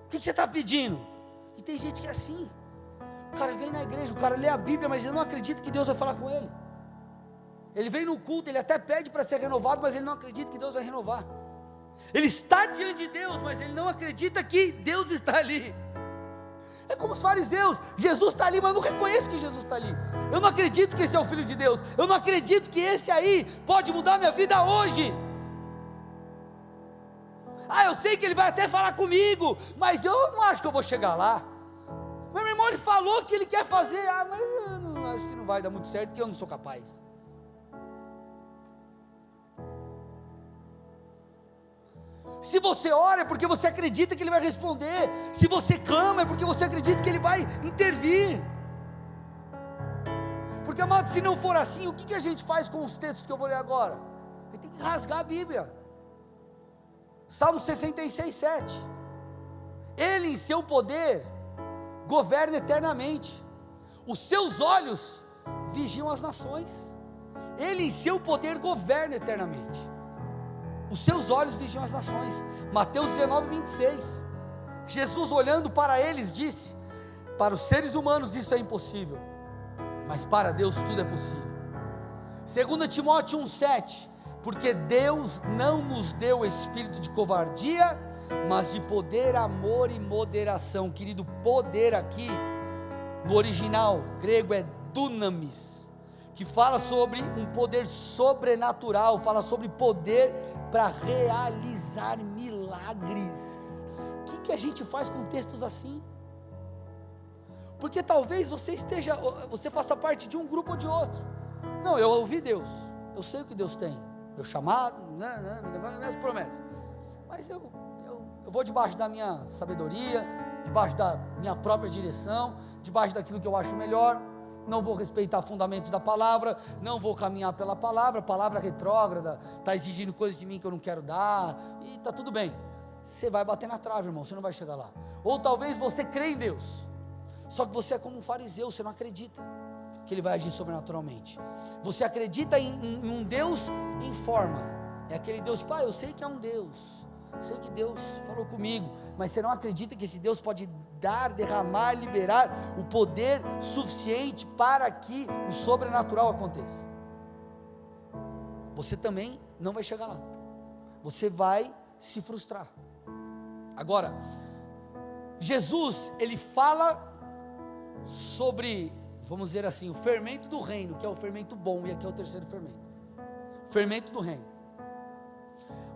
O que você está pedindo? E tem gente que é assim, o cara vem na igreja, o cara lê a Bíblia, mas ele não acredita que Deus vai falar com ele. Ele vem no culto, ele até pede para ser renovado, mas ele não acredita que Deus vai renovar. Ele está diante de Deus, mas ele não acredita que Deus está ali. É como os fariseus, Jesus está ali, mas eu não reconheço que Jesus está ali. Eu não acredito que esse é o Filho de Deus. Eu não acredito que esse aí pode mudar minha vida hoje. Eu sei que ele vai até falar comigo, mas eu não acho que eu vou chegar lá. Mas meu irmão, ele falou que ele quer fazer, mas eu não, acho que não vai dar muito certo, porque eu não sou capaz. Se você ora é porque você acredita que Ele vai responder. Se você clama é porque você acredita que Ele vai intervir. Porque, amado, se não for assim, o que a gente faz com os textos que eu vou ler agora? A gente tem que rasgar a Bíblia. Salmo 66, 7. Ele em seu poder governa eternamente. Os seus olhos vigiam as nações. Ele em seu poder governa eternamente. Os seus olhos vigiam as nações. Mateus 19, 26. Jesus, olhando para eles, disse: para os seres humanos isso é impossível, mas para Deus tudo é possível. 2 Timóteo 1, 7. Porque Deus não nos deu espírito de covardia, mas de poder, amor e moderação. Querido, poder aqui no original grego é dunamis, que fala sobre um poder sobrenatural, fala sobre poder para realizar milagres. O que a gente faz com textos assim? Porque talvez você faça parte de um grupo ou de outro. Não, eu ouvi Deus, eu sei o que Deus tem, meu chamado, minhas promessas, mas eu vou debaixo da minha sabedoria, debaixo da minha própria direção, debaixo daquilo que eu acho melhor. Não vou respeitar fundamentos da palavra, não vou caminhar pela palavra, palavra retrógrada, está exigindo coisas de mim que eu não quero dar, e está tudo bem. Você vai bater na trave, irmão, você não vai chegar lá. Ou talvez você crê em Deus, só que você é como um fariseu, você não acredita que Ele vai agir sobrenaturalmente. Você acredita em um Deus em forma, é aquele Deus, pai, eu sei que é um Deus, eu sei que Deus falou comigo, mas você não acredita que esse Deus pode dar, derramar, liberar o poder suficiente para que o sobrenatural aconteça. Você também não vai chegar lá, você vai se frustrar. Agora, Jesus, Ele fala sobre, vamos dizer assim, o fermento do reino, que é o fermento bom, e aqui é o terceiro fermento, fermento do reino.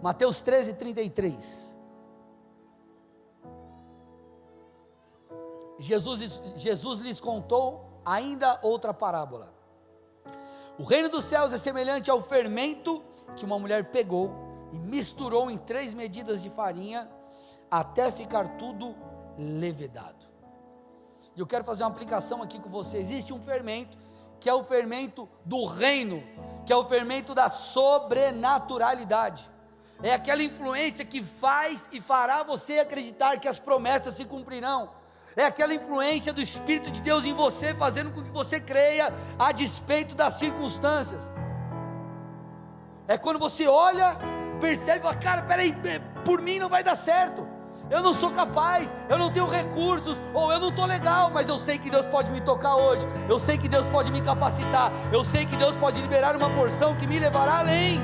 Mateus 13, 33. Jesus lhes contou ainda outra parábola. O reino dos céus é semelhante ao fermento que uma mulher pegou e misturou em 3 medidas de farinha, até ficar tudo levedado. E eu quero fazer uma aplicação aqui com você. Existe um fermento, que é o fermento do reino, que é o fermento da sobrenaturalidade. É aquela influência que faz e fará você acreditar que as promessas se cumprirão. É aquela influência do Espírito de Deus em você, fazendo com que você creia a despeito das circunstâncias. É quando você olha, percebe e fala: cara, peraí, por mim não vai dar certo, eu não sou capaz, eu não tenho recursos, ou eu não estou legal, mas eu sei que Deus pode me tocar hoje, eu sei que Deus pode me capacitar, eu sei que Deus pode liberar uma porção que me levará além.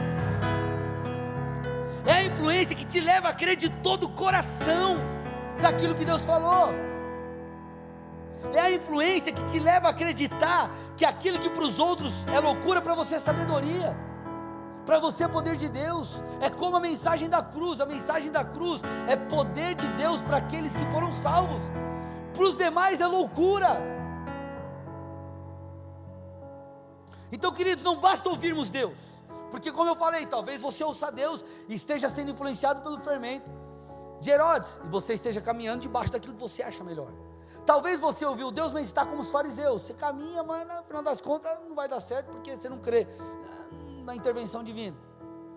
É a influência que te leva a crer de todo o coração naquilo que Deus falou. É a influência que te leva a acreditar que aquilo que para os outros é loucura, para você é sabedoria, para você é poder de Deus. É como a mensagem da cruz. A mensagem da cruz é poder de Deus para aqueles que foram salvos, para os demais é loucura. Então, queridos, não basta ouvirmos Deus, porque como eu falei, talvez você ouça Deus e esteja sendo influenciado pelo fermento de Herodes, e você esteja caminhando debaixo daquilo que você acha melhor. Talvez você ouviu Deus, mas está como os fariseus, você caminha, mas no final das contas não vai dar certo, porque você não crê na intervenção divina.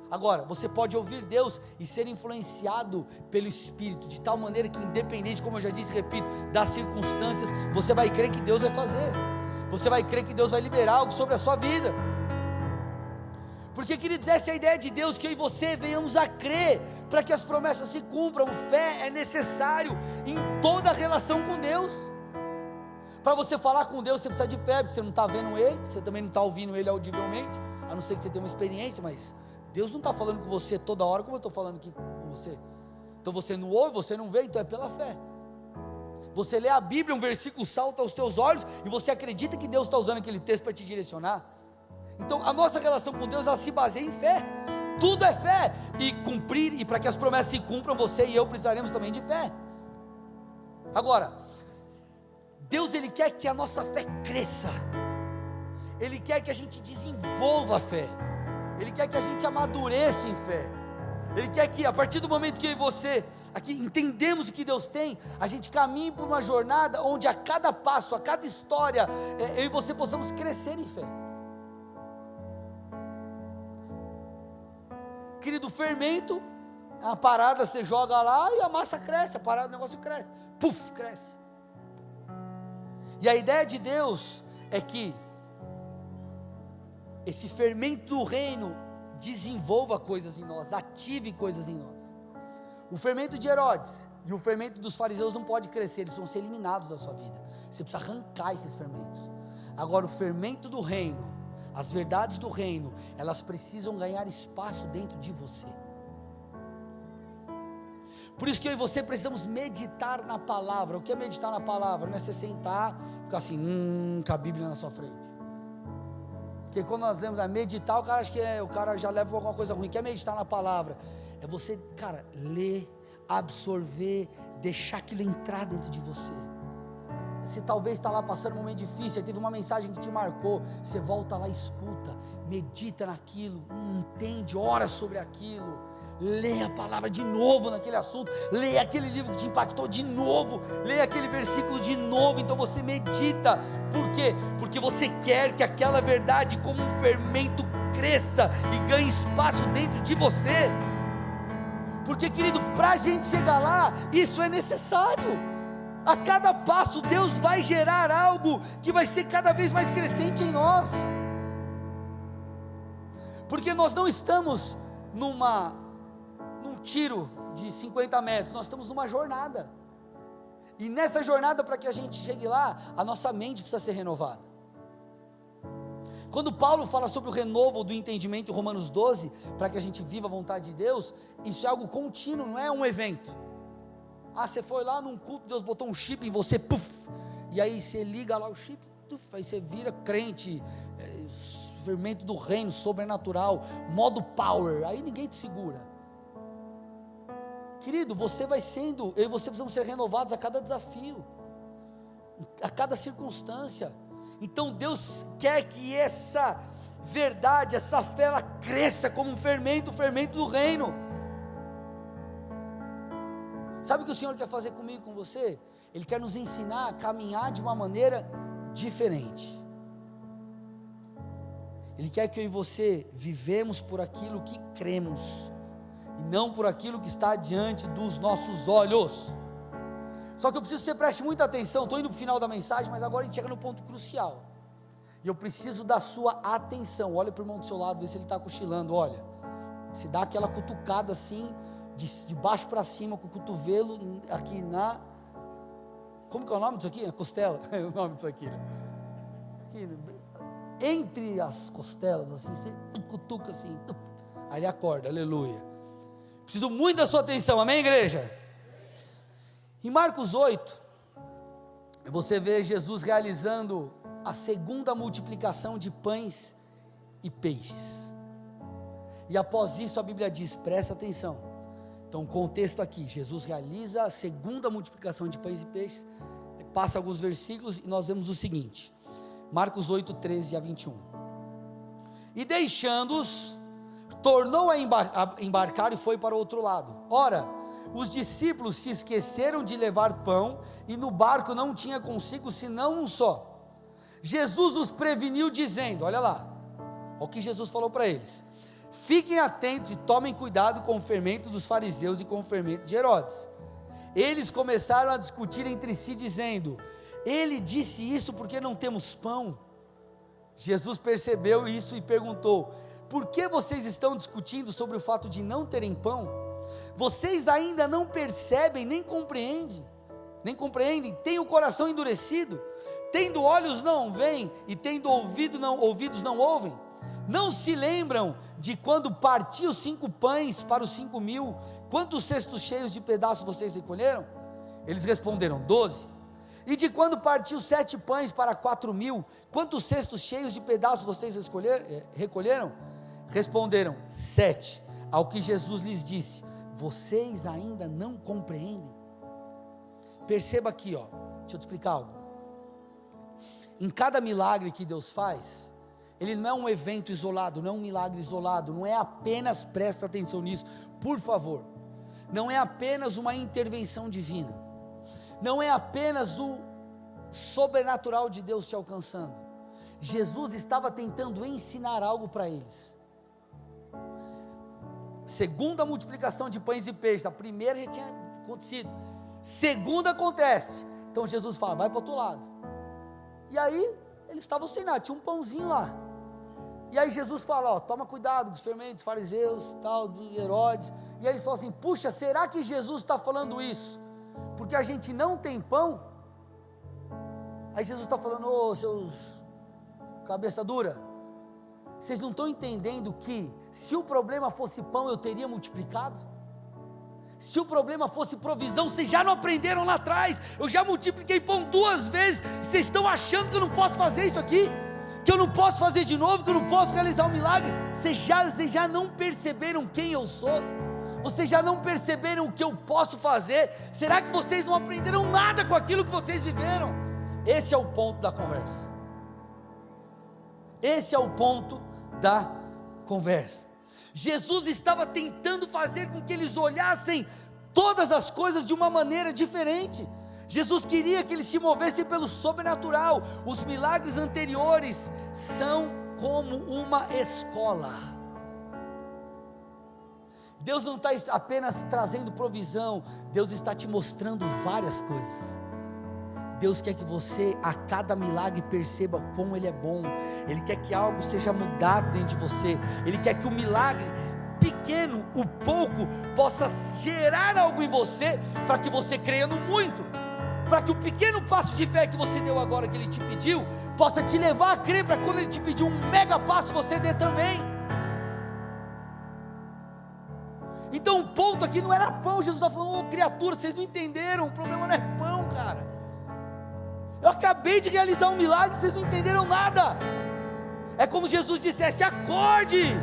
Agora, você pode ouvir Deus e ser influenciado pelo Espírito, de tal maneira que independente, como eu já disse e repito, das circunstâncias, você vai crer que Deus vai fazer. você vai crer que Deus vai liberar algo sobre a sua vida. Porque, queridos, essa é a ideia de Deus, que eu e você venhamos a crer, para que as promessas se cumpram. Fé é necessário em toda relação com Deus. Para você falar com Deus, você precisa de fé, porque você não está vendo Ele, você também não está ouvindo Ele audivelmente, a não ser que você tenha uma experiência, mas Deus não está falando com você toda hora, como eu estou falando aqui com você. Então você não ouve, você não vê, então é pela fé. Você lê a Bíblia, um versículo salta aos teus olhos, e você acredita que Deus está usando aquele texto para te direcionar. Então a nossa relação com Deus, ela se baseia em fé. Tudo é fé, e cumprir, e para que as promessas se cumpram, você e eu precisaremos também de fé. Agora, Deus, Ele quer que a nossa fé cresça, Ele quer que a gente desenvolva a fé, Ele quer que a gente amadureça em fé, Ele quer que a partir do momento que eu e você aqui entendemos o que Deus tem, a gente caminhe por uma jornada onde a cada passo, a cada história, eu e você possamos crescer em fé. Querido, fermento, a parada você joga lá e a massa cresce, a parada, o negócio cresce, puf, cresce. E a ideia de Deus é que esse fermento do reino desenvolva coisas em nós, ative coisas em nós. O fermento de Herodes e o fermento dos fariseus não pode crescer, eles vão ser eliminados da sua vida. Você precisa arrancar esses fermentos. Agora o fermento do reino, as verdades do reino, elas precisam ganhar espaço dentro de você. Por isso que eu e você precisamos meditar na palavra. O que é meditar na palavra? Não é você sentar e ficar assim, com a Bíblia na sua frente. Porque quando nós lemos meditar, o cara acha que o cara já leva alguma coisa ruim. O que é meditar na palavra? É você, cara, ler, absorver, deixar aquilo entrar dentro de você. Você talvez está lá passando um momento difícil, teve uma mensagem que te marcou, você volta lá, escuta, medita naquilo, entende, ora sobre aquilo, lê a palavra de novo naquele assunto, lê aquele livro que te impactou de novo, lê aquele versículo de novo. Então você medita. Por quê? Porque você quer que aquela verdade, como um fermento, cresça e ganhe espaço dentro de você. Porque, querido, para a gente chegar lá, isso é necessário. A cada passo Deus vai gerar algo que vai ser cada vez mais crescente em nós, porque nós não estamos num tiro de 50 metros, nós estamos numa jornada, e nessa jornada, para que a gente chegue lá, a nossa mente precisa ser renovada. Quando Paulo fala sobre o renovo do entendimento em Romanos 12, para que a gente viva a vontade de Deus, isso é algo contínuo, não é um evento. Você foi lá num culto, Deus botou um chip em você, puf, e aí você liga lá o chip, puf, aí você vira crente, fermento do reino, sobrenatural, modo power, aí ninguém te segura. Querido, você vai sendo, eu e você precisamos ser renovados a cada desafio, a cada circunstância. Então Deus quer que essa verdade, essa fé, ela cresça como um fermento, o fermento do reino. Sabe o que o Senhor quer fazer comigo, com você? Ele quer nos ensinar a caminhar de uma maneira diferente. Ele quer que eu e você vivemos por aquilo que cremos, e não por aquilo que está diante dos nossos olhos. Só que eu preciso que você preste muita atenção. Estou indo para o final da mensagem, mas agora a gente chega no ponto crucial, e eu preciso da sua atenção. Olha para o irmão do seu lado, vê se ele está cochilando. Olha, se dá aquela cutucada assim, de baixo para cima, com o cotovelo aqui na... Como que é o nome disso aqui? A costela? É o nome disso aqui, né? Aqui, entre as costelas, assim, você cutuca assim, aí ele acorda, aleluia. Preciso muito da sua atenção, amém, igreja? Em Marcos 8, você vê Jesus realizando a segunda multiplicação de pães e peixes. E após isso a Bíblia diz, presta atenção. Então o contexto aqui, Jesus realiza a segunda multiplicação de pães e peixes, passa alguns versículos e nós vemos o seguinte, Marcos 8, 13 a 21. E deixando-os, tornou a embarcar e foi para o outro lado. Ora, os discípulos se esqueceram de levar pão, e no barco não tinha consigo senão um só. Jesus os preveniu dizendo, olha lá, olha o que Jesus falou para eles: fiquem atentos e tomem cuidado com o fermento dos fariseus e com o fermento de Herodes. Eles começaram a discutir entre si dizendo, Ele disse isso porque não temos pão. Jesus percebeu isso e perguntou: por que vocês estão discutindo sobre o fato de não terem pão? Vocês ainda não percebem, nem compreendem, têm o coração endurecido, tendo olhos não veem, e tendo ouvidos não ouvem? Não se lembram de quando parti os 5 pães para os 5.000, quantos cestos cheios de pedaços vocês recolheram? Eles responderam: 12. E de quando partiu 7 pães para 4.000, quantos cestos cheios de pedaços vocês recolheram? Responderam: 7. Ao que Jesus lhes disse: vocês ainda não compreendem? Perceba aqui, deixa eu te explicar algo. Em cada milagre que Deus faz, ele não é um evento isolado, não é um milagre isolado, não é apenas, presta atenção nisso, por favor, não é apenas uma intervenção divina, não é apenas o sobrenatural de Deus te alcançando. Jesus estava tentando ensinar algo para eles. Segunda multiplicação de pães e peixes, a primeira já tinha acontecido, segunda acontece, então Jesus fala: vai para o outro lado. E aí, eles estavam sem nada, tinha um pãozinho lá, e aí Jesus fala: toma cuidado com os fermentos, fariseus, tal, de Herodes. E aí eles falam assim: puxa, será que Jesus está falando isso porque a gente não tem pão? Aí Jesus está falando: ô seus cabeça dura, vocês não estão entendendo que se o problema fosse pão, eu teria multiplicado? Se o problema fosse provisão, vocês já não aprenderam lá atrás? Eu já multipliquei pão 2 vezes, vocês estão achando que eu não posso fazer isso aqui? Que eu não posso fazer de novo, que eu não posso realizar um milagre? Vocês já não perceberam quem eu sou? Vocês já não perceberam o que eu posso fazer? Será que vocês não aprenderam nada com aquilo que vocês viveram? Esse é o ponto da conversa. Esse é o ponto da conversa. Jesus estava tentando fazer com que eles olhassem todas as coisas de uma maneira diferente. Jesus queria que eles se movessem pelo sobrenatural. Os milagres anteriores são como uma escola. Deus não está apenas trazendo provisão, Deus está te mostrando várias coisas. Deus quer que você, a cada milagre, perceba como Ele é bom. Ele quer que algo seja mudado dentro de você. Ele quer que o milagre pequeno, o pouco, possa gerar algo em você, para que você creia no muito, para que o pequeno passo de fé que você deu agora, que Ele te pediu, possa te levar a crer, para quando Ele te pedir um mega passo, você dê também. Então o ponto aqui não era pão. Jesus está falando: criatura, vocês não entenderam, o problema não é pão, cara. Eu acabei de realizar um milagre, vocês não entenderam nada. É como se Jesus dissesse: acorde.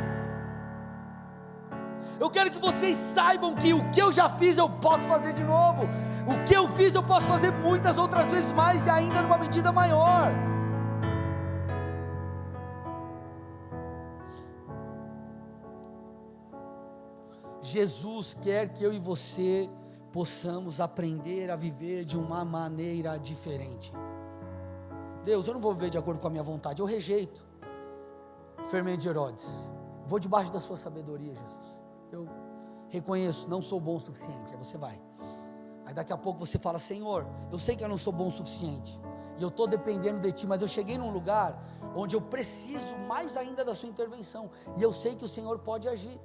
Eu quero que vocês saibam que o que eu já fiz eu posso fazer de novo. O que eu fiz eu posso fazer muitas outras vezes mais, e ainda numa medida maior. Jesus quer que eu e você possamos aprender a viver de uma maneira diferente. Deus, eu não vou viver de acordo com a minha vontade, eu rejeito o fermento de Herodes, vou debaixo da sua sabedoria, Jesus. Eu reconheço, não sou bom o suficiente. Aí você vai, aí daqui a pouco você fala: Senhor, eu sei que eu não sou bom o suficiente, e eu estou dependendo de Ti, mas eu cheguei num lugar onde eu preciso mais ainda da Sua intervenção, e eu sei que o Senhor pode agir.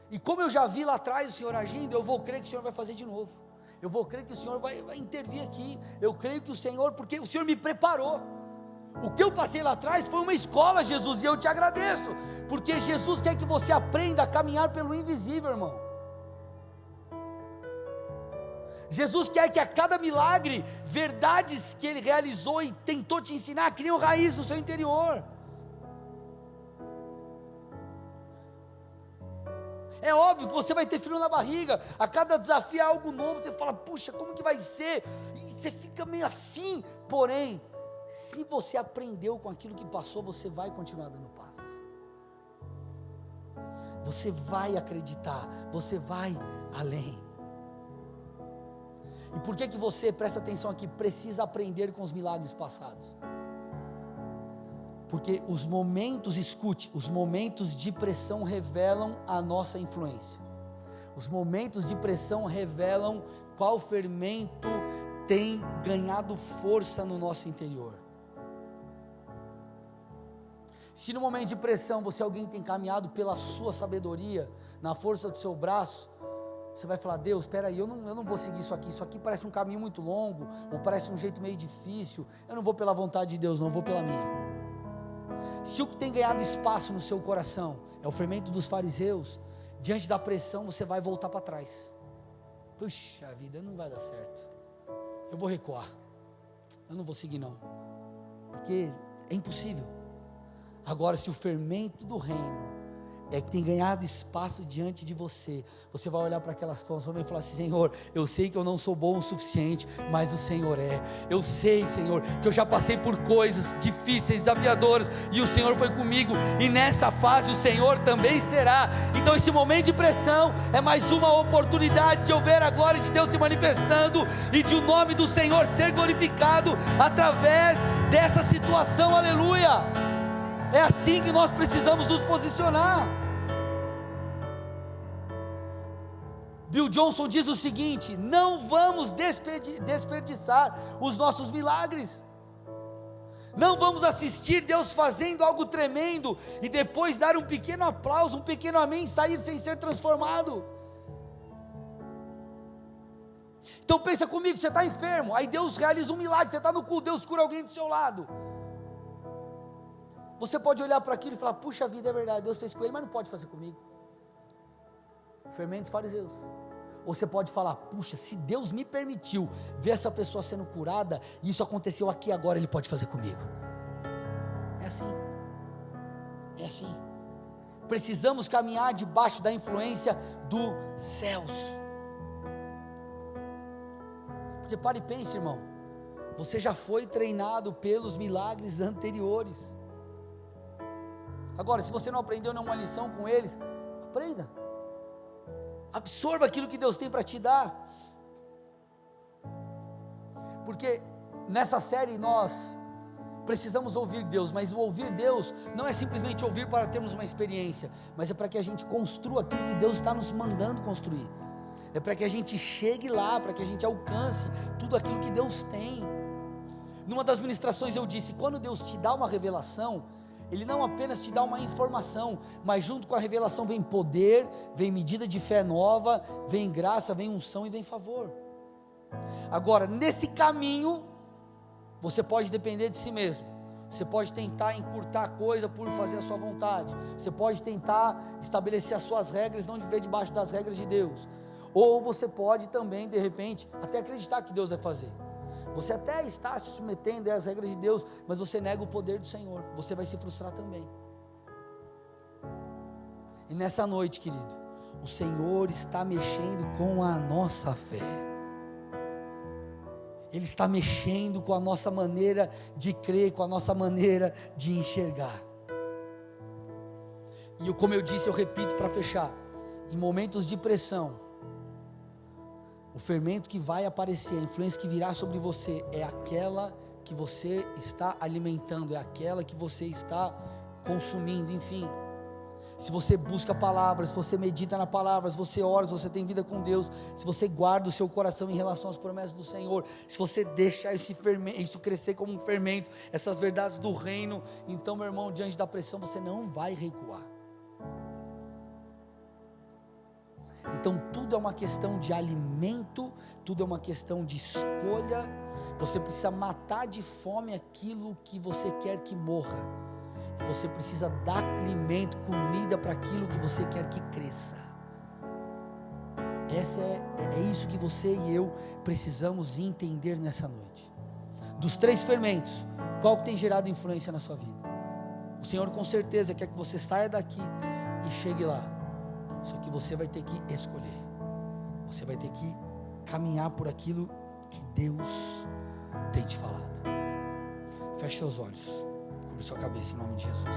E como eu já vi lá atrás o Senhor agindo, eu vou crer que o Senhor vai fazer de novo. Eu vou crer que o Senhor vai intervir aqui. Eu creio que o Senhor, porque o Senhor me preparou. O que eu passei lá atrás foi uma escola, Jesus, e eu te agradeço, porque Jesus quer que você aprenda a caminhar pelo invisível, irmão. Jesus quer que a cada milagre, verdades que Ele realizou e tentou te ensinar, criam raiz no seu interior. É óbvio que você vai ter frio na barriga, a cada desafio é algo novo, você fala: puxa, como que vai ser? E você fica meio assim. Porém, se você aprendeu com aquilo que passou, você vai continuar dando passos. Você vai acreditar, você vai além. E por que você, presta atenção aqui, precisa aprender com os milagres passados? Porque os momentos, escute, os momentos de pressão revelam a nossa influência. Os momentos de pressão revelam qual fermento tem ganhado força no nosso interior. Se no momento de pressão você é alguém que tem caminhado pela sua sabedoria, na força do seu braço, você vai falar: Deus, espera aí, eu não vou seguir isso aqui parece um caminho muito longo, ou parece um jeito meio difícil, eu não vou pela vontade de Deus, não, eu vou pela minha. Se o que tem ganhado espaço no seu coração é o fermento dos fariseus, diante da pressão você vai voltar para trás. Puxa vida, não vai dar certo, eu vou recuar, eu não vou seguir não, porque é impossível. Agora, se o fermento do reino é que tem ganhado espaço diante de você, você vai olhar para aquela situação e vai falar assim: Senhor, eu sei que eu não sou bom o suficiente, mas o Senhor é. Eu sei, Senhor, que eu já passei por coisas difíceis, desafiadoras, e o Senhor foi comigo, e nessa fase o Senhor também será. Então esse momento de pressão é mais uma oportunidade de eu ver a glória de Deus se manifestando, e de o nome do Senhor ser glorificado através dessa situação, aleluia. É assim que nós precisamos nos posicionar. Bill Johnson diz o seguinte: não vamos desperdiçar os nossos milagres. Não vamos assistir Deus fazendo algo tremendo e depois dar um pequeno aplauso, um pequeno amém e sair sem ser transformado. Então pensa comigo, você está enfermo, aí Deus realiza um milagre, você está no culto, Deus cura alguém do seu lado. Você pode olhar para aquilo e falar: puxa vida, é verdade, Deus fez com ele, mas não pode fazer comigo. Fermentos fariseus. Ou você pode falar: puxa, se Deus me permitiu ver essa pessoa sendo curada, e isso aconteceu aqui agora, Ele pode fazer comigo. É assim. É assim. Precisamos caminhar debaixo da influência dos céus. Porque pare e pense, irmão, você já foi treinado pelos milagres anteriores. Agora, se você não aprendeu nenhuma lição com eles, aprenda, absorva aquilo que Deus tem para te dar, porque nessa série nós precisamos ouvir Deus, mas o ouvir Deus não é simplesmente ouvir para termos uma experiência, mas é para que a gente construa aquilo que Deus está nos mandando construir, é para que a gente chegue lá, para que a gente alcance tudo aquilo que Deus tem. Numa das ministrações eu disse: quando Deus te dá uma revelação, Ele não apenas te dá uma informação, mas junto com a revelação vem poder, vem medida de fé nova, vem graça, vem unção e vem favor. Agora, nesse caminho, você pode depender de si mesmo, você pode tentar encurtar a coisa por fazer a sua vontade, você pode tentar estabelecer as suas regras, não viver debaixo das regras de Deus, ou você pode também, de repente, até acreditar que Deus vai fazer. Você até está se submetendo às regras de Deus, mas você nega o poder do Senhor, você vai se frustrar também. E nessa noite, querido, o Senhor está mexendo com a nossa fé, Ele está mexendo com a nossa maneira de crer, com a nossa maneira de enxergar. E como eu disse, eu repito para fechar, em momentos de pressão, o fermento que vai aparecer, a influência que virá sobre você, é aquela que você está alimentando, é aquela que você está consumindo, enfim. Se você busca a palavra, se você medita na palavra, se você ora, se você tem vida com Deus, se você guarda o seu coração em relação às promessas do Senhor, se você deixar isso crescer como um fermento, essas verdades do reino, então, meu irmão, diante da pressão, você não vai recuar. Então tudo é uma questão de alimento, tudo é uma questão de escolha. Você precisa matar de fome aquilo que você quer que morra, você precisa dar alimento, comida para aquilo que você quer que cresça. É isso que você e eu precisamos entender nessa noite. Dos 3 fermentos, qual que tem gerado influência na sua vida? O Senhor com certeza quer que você saia daqui e chegue lá, só que você vai ter que escolher, você vai ter que caminhar por aquilo que Deus tem te falado. Feche seus olhos, cobre sua cabeça em nome de Jesus.